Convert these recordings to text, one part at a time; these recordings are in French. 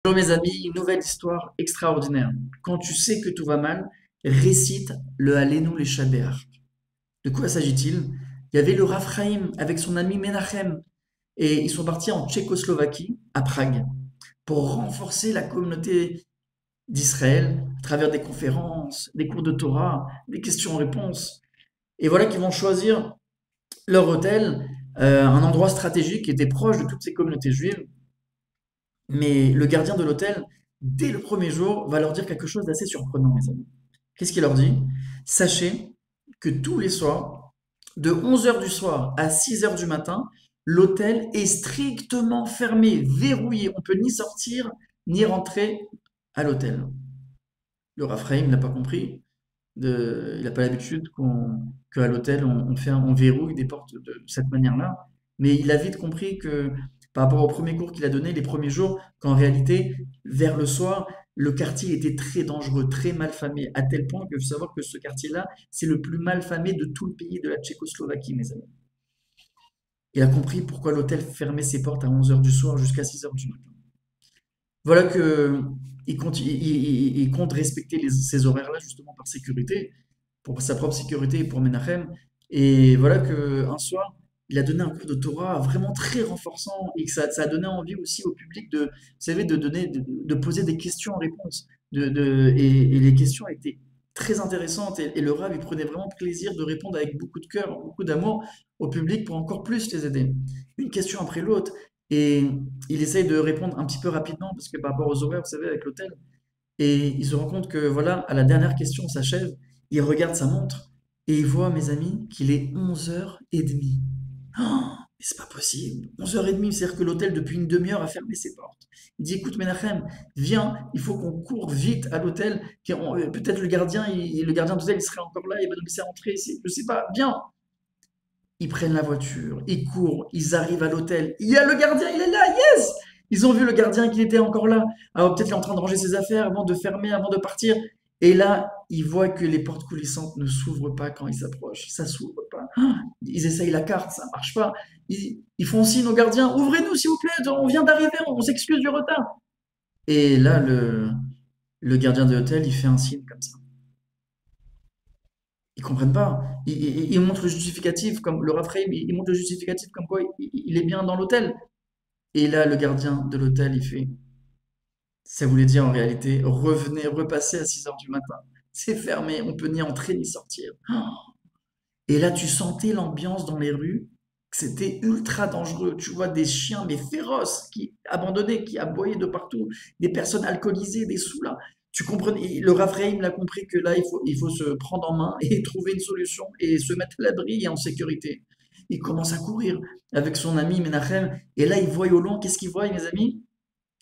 Bonjour mes amis, une nouvelle histoire extraordinaire. Quand tu sais que tout va mal, récite le Allénou les Shabéach. De quoi s'agit-il? Il y avait le Raphaïm avec son ami Menachem et ils sont partis en Tchécoslovaquie, à Prague, pour renforcer la communauté d'Israël à travers des conférences, des cours de Torah, des questions-réponses. Et voilà qu'ils vont choisir leur hôtel, un endroit stratégique qui était proche de toutes ces communautés juives. Mais le gardien de l'hôtel, dès le premier jour, va leur dire quelque chose d'assez surprenant, mes amis. Qu'est-ce qu'il leur dit? Sachez que tous les soirs, de 11 heures du soir à 6 heures du matin, l'hôtel est strictement fermé, verrouillé. On peut ni sortir ni rentrer à l'hôtel. Le Raphaël n'a pas compris. Il n'a pas l'habitude qu'à l'hôtel, on verrouille des portes de cette manière-là. Mais il a vite compris que, par rapport au premier cours qu'il a donné, les premiers jours, qu'en réalité, vers le soir, le quartier était très dangereux, très mal famé, à tel point que faut savoir que ce quartier-là, c'est le plus mal famé de tout le pays de la Tchécoslovaquie, mes amis. Il a compris pourquoi l'hôtel fermait ses portes à 11 heures du soir jusqu'à 6 heures du matin. Voilà que il compte respecter ces horaires-là justement par sécurité, pour sa propre sécurité et pour Menachem. Et voilà que un soir, il a donné un cours de Torah vraiment très renforçant et que ça a donné envie aussi au public de, vous savez, de poser des questions en réponse. Et les questions étaient très intéressantes et le Rav, il prenait vraiment plaisir de répondre avec beaucoup de cœur, beaucoup d'amour au public pour encore plus les aider. Une question après l'autre. Et il essaye de répondre un petit peu rapidement parce que par rapport aux horaires, vous savez, avec l'hôtel. Et il se rend compte que voilà, à la dernière question, on s'achève. Il regarde sa montre et il voit, mes amis, qu'il est 11h30. Oh, mais c'est pas possible. 11h30, c'est-à-dire que l'hôtel, depuis une demi-heure, a fermé ses portes. Il dit, écoute, Menachem, viens, il faut qu'on court vite à l'hôtel. Peut-être le gardien, le gardien d'hôtel, il serait encore là, il va nous laisser entrer. Je sais pas, viens. Ils prennent la voiture, ils courent, ils arrivent à l'hôtel. Il y a le gardien, il est là, yes! Ils ont vu le gardien qui était encore là. Alors peut-être qu'il est en train de ranger ses affaires avant de fermer, avant de partir. Et là, ils voient que les portes coulissantes ne s'ouvrent pas quand ils s'approchent. Ça s'ouvre pas. Ah, ils essayent la carte, ça marche pas. Ils font signe au gardien, ouvrez-nous s'il vous plaît, on vient d'arriver, on s'excuse du retard. Et là, le gardien de l'hôtel, il fait un signe comme ça. Ils comprennent pas. Ils montrent le justificatif, comme le Raphaël, il montre le justificatif comme quoi il est bien dans l'hôtel. Et là, le gardien de l'hôtel, il fait, ça voulait dire en réalité, revenez, repassez à 6 heures du matin. C'est fermé, on peut ni entrer ni sortir. Et là, tu sentais l'ambiance dans les rues, que c'était ultra dangereux. Tu vois des chiens, mais féroces, qui abandonnés, qui aboyaient de partout, des personnes alcoolisées, des saouls. Tu comprenais, le Raphaël l'a compris que là, il faut se prendre en main et trouver une solution et se mettre à l'abri et en sécurité. Il commence à courir avec son ami Menachem, et là, il voit au loin, qu'est-ce qu'il voit, mes amis?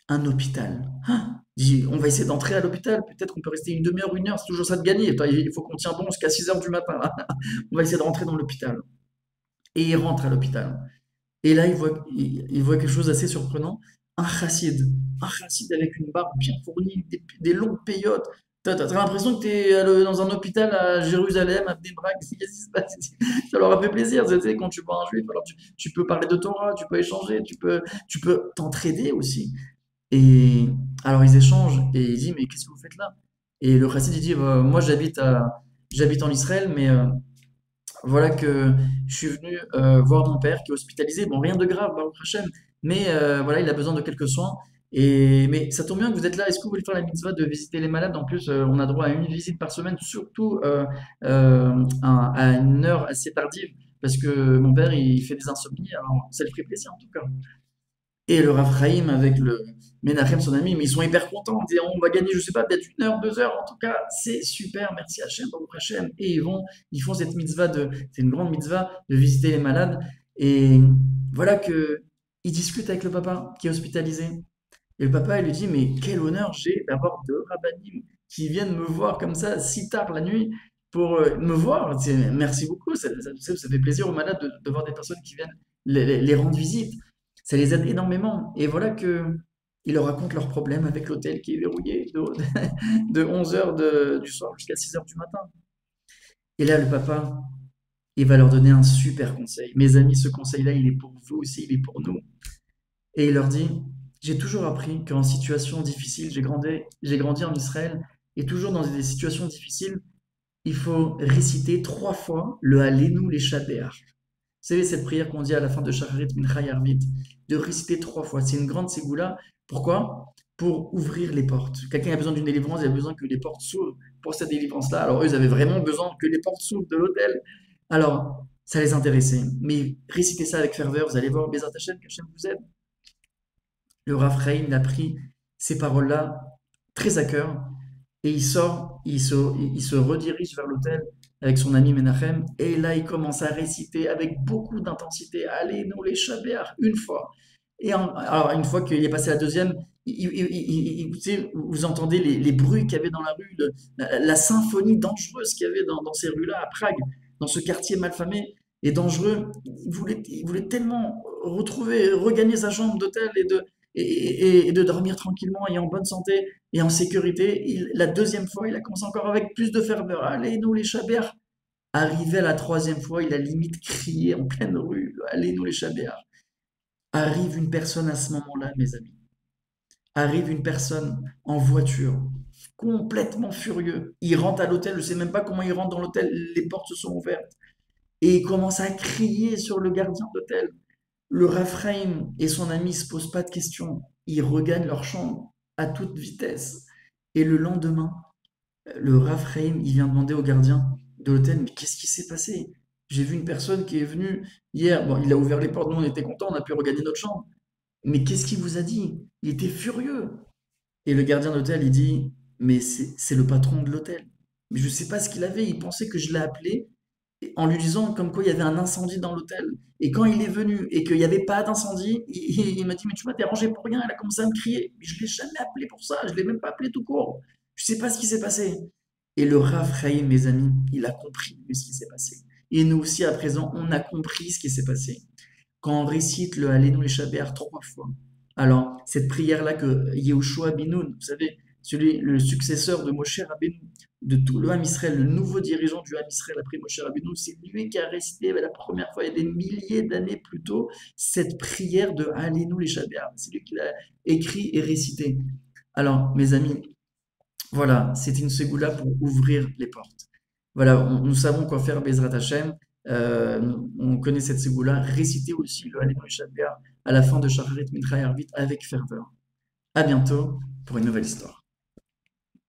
Un hôpital. Ah, il dit, on va essayer d'entrer à l'hôpital, peut-être qu'on peut rester une demi-heure, une heure, c'est toujours ça de gagner. Il faut qu'on tient bon jusqu'à 6 heures du matin. On va essayer de rentrer dans l'hôpital. Et il rentre à l'hôpital. Et là, il voit quelque chose d'assez surprenant. Un chassid avec une barbe bien fournie, des longues peyotes. T'as l'impression que tu es dans un hôpital à Jérusalem, à Bnei Brak. Qu'est-ce qui se passe? Ça leur a fait plaisir. Tu sais, quand tu vois un juif, alors tu peux parler de Torah, tu peux échanger, tu peux t'entraider aussi. Et alors ils échangent et il dit, mais qu'est-ce que vous faites là? Et le chassid il dit, bah, moi j'habite en Israël, mais voilà que je suis venu voir mon père qui est hospitalisé. Bon, rien de grave, Baruch Hashem, mais voilà, il a besoin de quelques soins. Mais ça tombe bien que vous êtes là. Est-ce que vous voulez faire la mitzvah de visiter les malades? En plus, on a droit à une visite par semaine, surtout à une heure assez tardive, parce que mon père il fait des insomnies. Alors ça lui ferait plaisir en tout cas. Et le Raphaïm avec le Menachem, son ami, mais ils sont hyper contents. Ils disent, on va gagner, je sais pas, peut-être une heure, 2 heures. En tout cas, c'est super, merci Hachem, Baruch Hachem. Et ils font cette mitzvah c'est une grande mitzvah de visiter les malades. Et voilà que ils discutent avec le papa qui est hospitalisé. Et le papa, il lui dit, mais quel honneur j'ai d'avoir deux rabbinim qui viennent me voir comme ça, si tard la nuit, pour me voir. Merci beaucoup, ça fait plaisir aux malades de voir des personnes qui viennent les rendre visite. Ça les aide énormément. Et voilà que ils leur racontent leurs problèmes avec l'hôtel qui est verrouillé de 11 heures du soir jusqu'à 6 heures du matin. Et là, le papa, il va leur donner un super conseil. Mes amis, ce conseil-là, il est pour vous aussi, il est pour nous. Et il leur dit, J'ai toujours appris qu'en situation difficile, j'ai grandi en Israël, et toujours dans des situations difficiles, il faut réciter 3 fois le Alenu les Shabéach. Vous savez, cette prière qu'on dit à la fin de Shacharit Mincha Yarvit, de réciter 3 fois. C'est une grande ségoula. Pourquoi? Pour ouvrir les portes. Quelqu'un a besoin d'une délivrance, il a besoin que les portes s'ouvrent pour cette délivrance-là. Alors eux, ils avaient vraiment besoin que les portes s'ouvrent de l'hôtel. Alors, ça les intéressait. Mais récitez ça avec ferveur, vous allez voir, Bezrat Hashem, qu'Hachem vous aide. Le Rav Chaim il a pris ces paroles-là très à cœur et il sort, il se redirige vers l'hôtel avec son ami Menachem et là il commence à réciter avec beaucoup d'intensité. Allez, nous les Shabéar, une fois. Alors une fois qu'il est passé la deuxième, tu sais, vous entendez les bruits qu'il y avait dans la rue, la symphonie dangereuse qu'il y avait dans ces rues-là à Prague, dans ce quartier malfamé et dangereux. Il voulait tellement retrouver, regagner sa chambre d'hôtel et de dormir tranquillement et en bonne santé et en sécurité. La deuxième fois, il a commencé encore avec plus de ferveur. Allez, nous les chabéars. Arrivé à la troisième fois, il a limite crié en pleine rue. Allez, nous les chabéars. Arrive une personne à ce moment-là, mes amis. Arrive une personne en voiture, complètement furieux. Il rentre à l'hôtel, je ne sais même pas comment il rentre dans l'hôtel, les portes se sont ouvertes. Et il commence à crier sur le gardien d'hôtel. Le Raphaïm et son ami ne se posent pas de questions. Ils regagnent leur chambre à toute vitesse. Et le lendemain, le Raphaïm, il vient demander au gardien de l'hôtel, mais qu'est-ce qui s'est passé? J'ai vu une personne qui est venue hier. Bon, il a ouvert les portes, nous on était contents, on a pu regagner notre chambre. Mais qu'est-ce qu'il vous a dit? Il était furieux. Et le gardien d'hôtel, il dit, mais c'est le patron de l'hôtel. Mais je ne sais pas ce qu'il avait, il pensait que je l'ai appelé en lui disant comme quoi il y avait un incendie dans l'hôtel. Et quand il est venu et qu'il n'y avait pas d'incendie, il m'a dit, mais tu m'as dérangé pour rien. Il a commencé à me crier. Mais je ne l'ai jamais appelé pour ça, je ne l'ai même pas appelé tout court. Je ne sais pas ce qui s'est passé. Et le Rav Chaim, mes amis, il a compris ce qui s'est passé. Et nous aussi, à présent, on a compris ce qui s'est passé. Quand on récite le Allénou les Chabéar 3 fois, alors cette prière-là que Yehoshua Binoun, vous savez, le successeur de Moshe Rabbeinu, de tout le Ham Israël, le nouveau dirigeant du Ham Israël après Moshe Rabbeinu, c'est lui qui a récité la première fois, il y a des milliers d'années plus tôt, cette prière de Allénou les Chabéar. C'est lui qui l'a écrit et récité. Alors, mes amis, voilà, c'est une segoula pour ouvrir les portes. Voilà, nous savons quoi faire Bezrat Hashem. On connaît cette segoula. Récitez aussi le Alléluia Shabbat à la fin de Shacharit Mincha Arvit avec ferveur. À bientôt pour une nouvelle histoire.